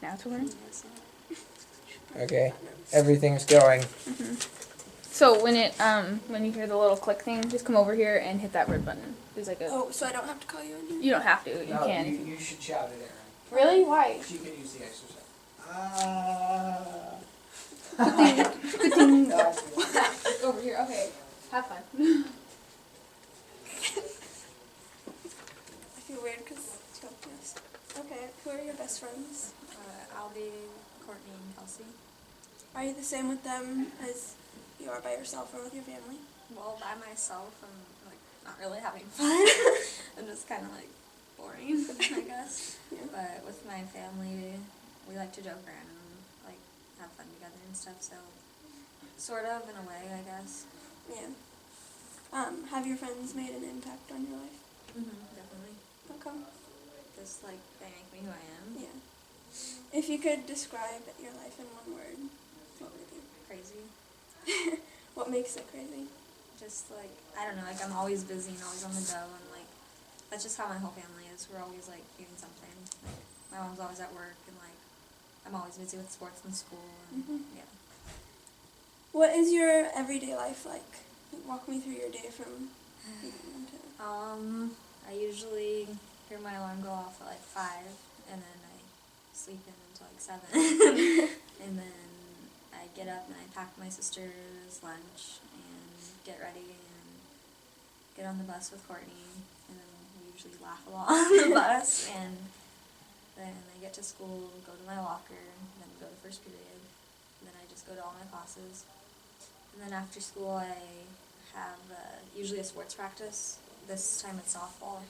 Now it's over? Okay. Everything's going. So when you hear the little click thing, just come over here and hit that red button. There's like a... Oh, so I don't have to call you anymore? You don't have to. You No, can. you should shout it in. Really? Why? She can use the exercise. Good thing. Over here. Okay. Have fun. I feel weird because yes. Okay, who are your best friends? Albie, Courtney, and Kelsey. Are you the same with them as you are by yourself or with your family? Well, by myself, I'm like not really having fun. I'm just kind of like boring, I guess. Yeah. But with my family, we like to joke around and like have fun together and stuff. So, sort of in a way, I guess. Yeah. Have your friends made an impact on your life? Definitely. How come? Just like they make me who I am. Yeah. If you could describe your life in one word, what would it be? Crazy. What makes it crazy? Just like, I don't know, like I'm always busy and always on the go, and like that's just how my whole family is. We're always like doing something. Like my mom's always at work, and like I'm always busy with sports and school. And, yeah. What is your everyday life like? Walk me through your day from beginning to... I usually hear my alarm go off at like 5, and then I sleep in until like 7, and then I get up and I pack my sister's lunch and get ready and get on the bus with Courtney, and then we usually laugh a lot on the bus, and then I get to school, go to my locker, then go to first period, and then I just go to all my classes, and then after school I have usually a sports practice. This time it's softball,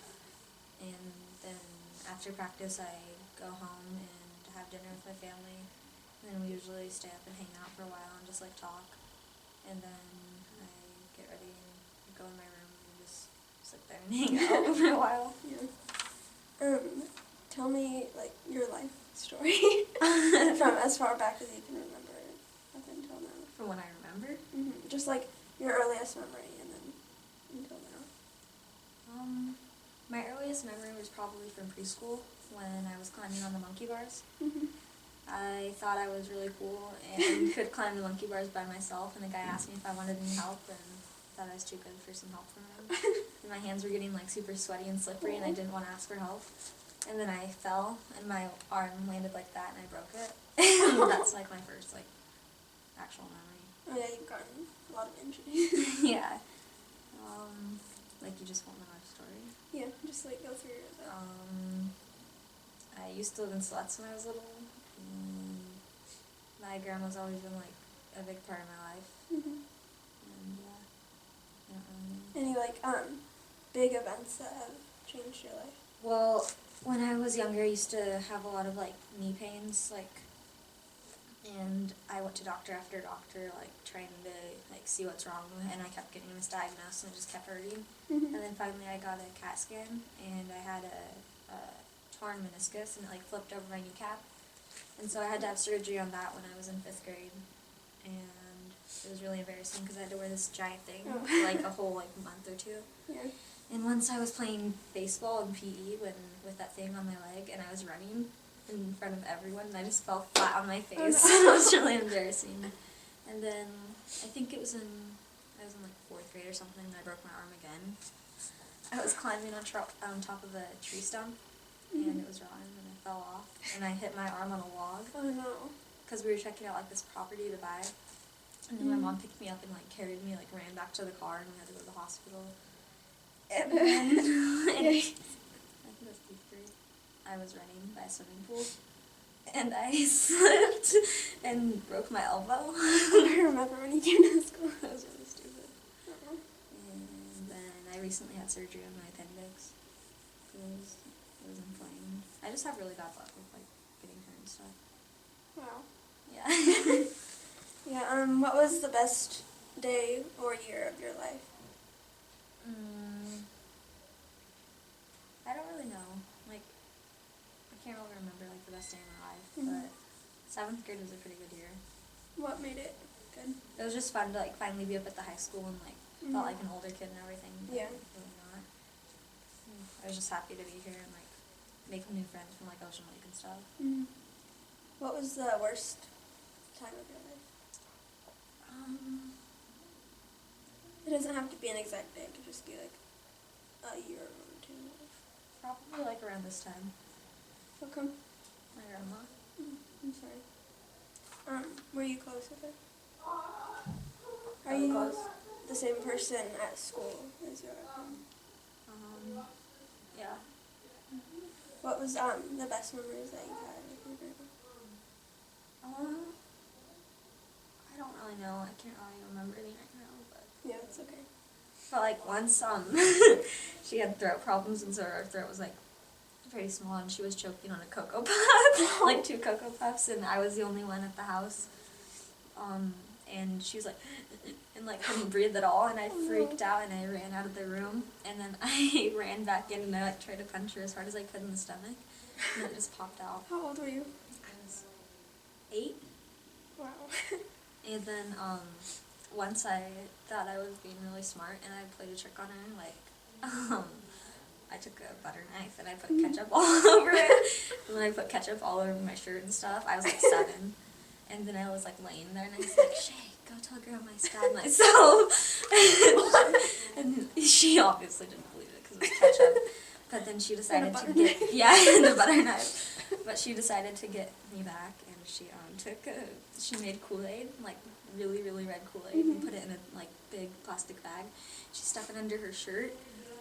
and then after practice I go home and have dinner with my family, and then we usually stay up and hang out for a while and just like talk, and then I get ready and go in my room and just sit there and hang out for a while. Yeah. Tell me like your life story from as far back as you can remember up until now. From what I remember? Just like your earliest memory and then until now. My earliest memory was probably from preschool when I was climbing on the monkey bars. I thought I was really cool and could climb the monkey bars by myself, and the guy asked me if I wanted any help, and I thought I was too good for some help from him. And my hands were getting like super sweaty and slippery, and I didn't want to ask for help. And then I fell, and my arm landed like that, and I broke it. That's like my first like actual memory. Oh yeah, you've gotten a lot of injuries. Yeah. Like you just want to know our story? Yeah, just like go through yours. I used to live in Sluts when I was little. My grandma's always been like a big part of my life. And I don't really know. Any like big events that have changed your life? Well, when I was younger, I used to have a lot of like knee pains, and I went to doctor after doctor, like trying to like see what's wrong, and I kept getting misdiagnosed, and it just kept hurting. And then finally, I got a CAT scan, and I had a torn meniscus, and it like flipped over my kneecap, and so I had to have surgery on that when I was in 5th grade, and it was really embarrassing because I had to wear this giant thing for like a whole like month or 2. Yeah. And once I was playing baseball in PE with that thing on my leg, and I was running in front of everyone, and I just fell flat on my face. It was really embarrassing. And then I think I was in like 4th grade or something, and I broke my arm again. I was climbing on top of a tree stump, and it was rotten, and I fell off, and I hit my arm on a log. Oh no. Because we were checking out like this property to buy, and then my mom picked me up and like carried me, like ran back to the car, and we had to go to the hospital. And then I think it was 8th grade. I was running by a swimming pool, and I slipped and broke my elbow. I remember when you came to school. That was really stupid. And then I recently had surgery on my appendix because it was inflamed. I just have really bad luck with like getting hurt and stuff. Wow. Yeah. Yeah. What was the best day or year of your life? I don't really know. Like, I can't really remember like the best day of my life, but 7th grade was a pretty good year. What made it good? It was just fun to like finally be up at the high school and like felt like an older kid and everything. But Yeah. really not. I was just happy to be here and like make new friends from like Ocean Lake and stuff. was the worst time of your life? It doesn't have to be an exact day. It could just be like a year or two. Probably like around this time. How come? My grandma. I'm sorry. Were you close with her? Are we you close? the same person at school as you are at home? Yeah. What was the best memories that you had with your grandma? I don't really know. I can't really remember any right now, but Yeah, it's okay. like once she had throat problems, and so her throat was like very small, and she was choking on a Cocoa Puff, like 2 Cocoa Puffs, and I was the only one at the house. And she was like, and like couldn't breathe at all, and I freaked out, and I ran out of the room, and then I ran back in, and I like tried to punch her as hard as I could in the stomach, and it just popped out. How old were you? I was 8, Wow. and then once I thought I was being really smart, and I played a trick on her, like I took a butter knife and I put ketchup all over it, and then I put ketchup all over my shirt and stuff. I was like 7. And then I was like laying there, and I was like, Shay, go tell Grandma I stabbed myself. And she obviously didn't believe it because it was ketchup. But then she decided to get, and a butter knife. But she decided to get me back, and she she made Kool-Aid, like really, really red Kool-Aid, and put it in a like big plastic bag. She stuck it under her shirt,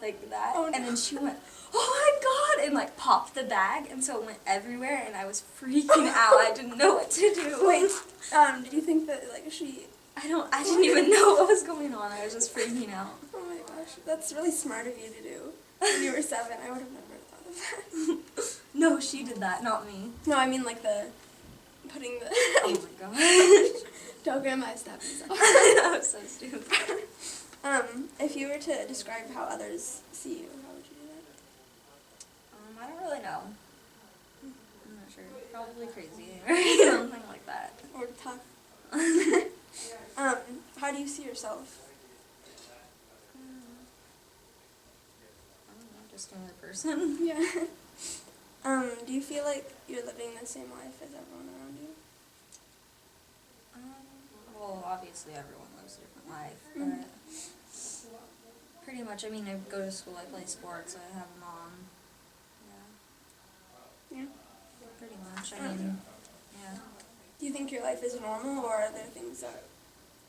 like that, Oh, no. and then she went, oh my god, and like popped the bag, and so it went everywhere, and I was freaking out. I didn't know what to do. Wait, did you think that like she? I didn't even know what was going on. I was just freaking out. Oh my gosh, that's really smart of you to do. When you were 7, I would have never thought of that. No, she did that, not me. No, I mean like putting the. Oh my gosh. Tell Grandma I stabbed myself. That was so stupid. If you were to describe how others see you, how would you do that? I don't really know. I'm not sure. Probably crazy or something like that. Or tough. How do you see yourself? I don't know, just another person. Yeah. Do you feel like you're living the same life as everyone around you? Well, obviously everyone lives a different life, but pretty much, I mean, I go to school, I play sports, I have a mom. Yeah. Pretty much, I mean, yeah. Do you think your life is normal, or are there things that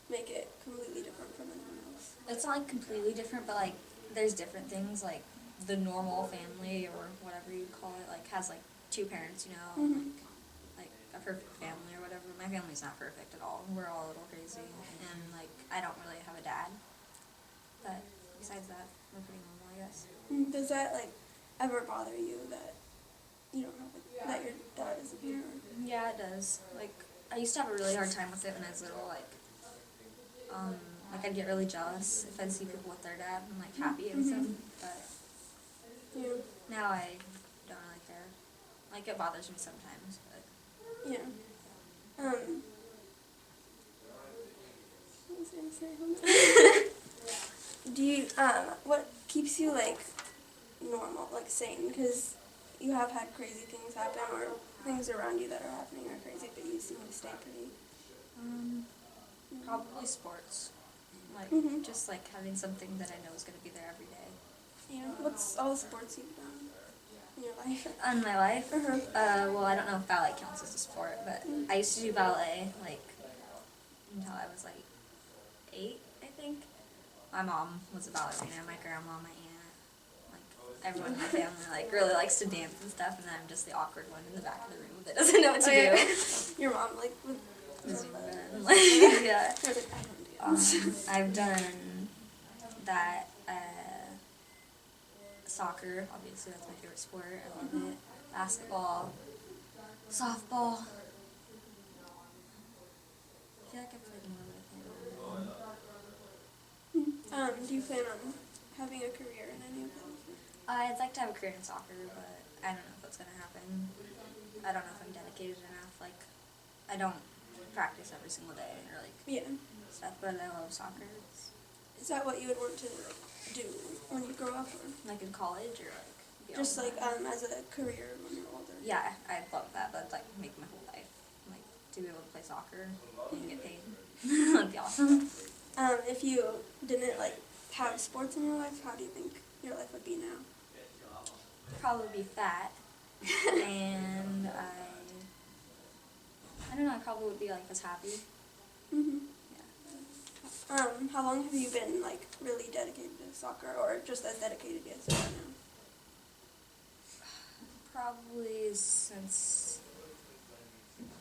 make it completely different from anyone else? It's not like completely different, but like there's different things, like the normal family or whatever you call it, like has like 2 parents, you know, like a perfect family or whatever. My family's not perfect at all. We're all a little crazy, and like I don't really have a dad, but besides that, we're pretty normal, I guess. Does that like ever bother you that you don't have that your dad isn't here? Yeah, it does. Like I used to have a really hard time with it when I was little, like I'd get really jealous if I'd see people with their dad and like happy and stuff, but now I don't really care. Like it bothers me sometimes, but Yeah. What was I gonna say? Do you what keeps you like normal, like sane? Because you have had crazy things happen, or things around you that are happening are crazy, but you seem to stay pretty. probably sports. Like just like having something that I know is going to be there every day. Yeah. What's all the sports you've done in your life? In my life, well, I don't know if ballet counts as a sport, but I used to do ballet like until I was like 8, I think. My mom was a ballerina, my grandma, my aunt, like everyone in my family like really likes to dance and stuff, and I'm just the awkward one in the back of the room that doesn't know what to do. Your mom like with yeah. I don't do this. I've done that. Soccer, obviously that's my favorite sport. I love it. Basketball, softball. I feel like I played more than I Do you plan on having a career in any of those? I'd like to have a career in soccer, but I don't know if that's gonna happen. I don't know if I'm dedicated enough. Like, I don't practice every single day or like stuff, but I love soccer. Is that what you would want to do when you grow up, or Like in college or like just like as a career when you're older? Yeah, I'd love that. That'd like make my whole life. to be able to play soccer and get paid. That'd be awesome. If you didn't like have sports in your life, how do you think your life would be now? Probably be fat, and I don't know. I probably would be like as happy. Mhm. Yeah. How long have you been like really dedicated to soccer, or just as dedicated as you are now? Probably since.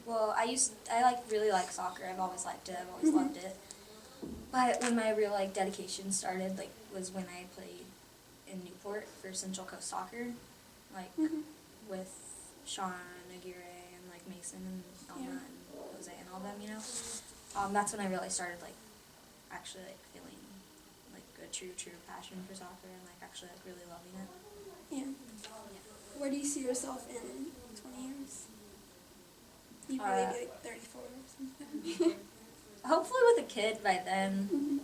Well, I like really like soccer. I've always liked it. I've always loved it. But when my real like dedication started, like, was when I played in Newport for Central Coast Soccer, like with Sean Aguirre and like Mason and Elma and Jose and all them, you know. That's when I really started like actually like feeling like a true passion for soccer and like actually like really loving it. Yeah. Where do you see yourself in 20 years? You'd probably be like 34 or something. Hopefully with a kid by then.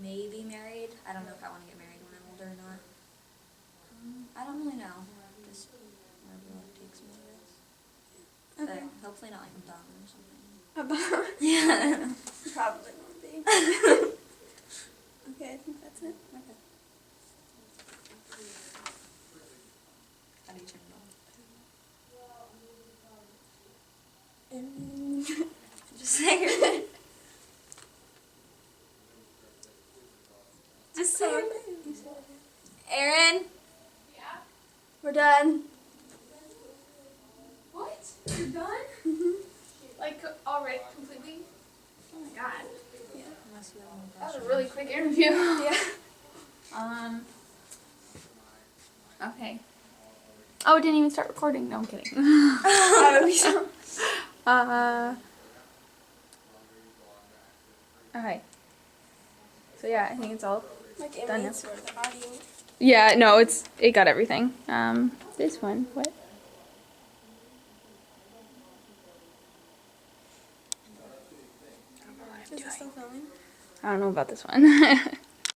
Maybe married. I don't know if I want to get married when I'm older or not. I don't really know. Just wherever life takes me, I guess. Okay. But hopefully not like I'm dumb or something. About Yeah. probably won't be. Okay, I think that's it. Okay. How do you turn it on? Just say your name. Just say your name. Aaron. We're done. What? You're done? Like already completely? Oh my god. Yeah. Unless you have more That was a questions. really quick interview. Yeah. Okay. Oh, it didn't even start recording. No, I'm kidding. That would be so. Okay. So yeah, I think it's all Like done now. inmates or the audio. Yeah, no, it got everything. This one, what? Is it still filming? I don't know about this one.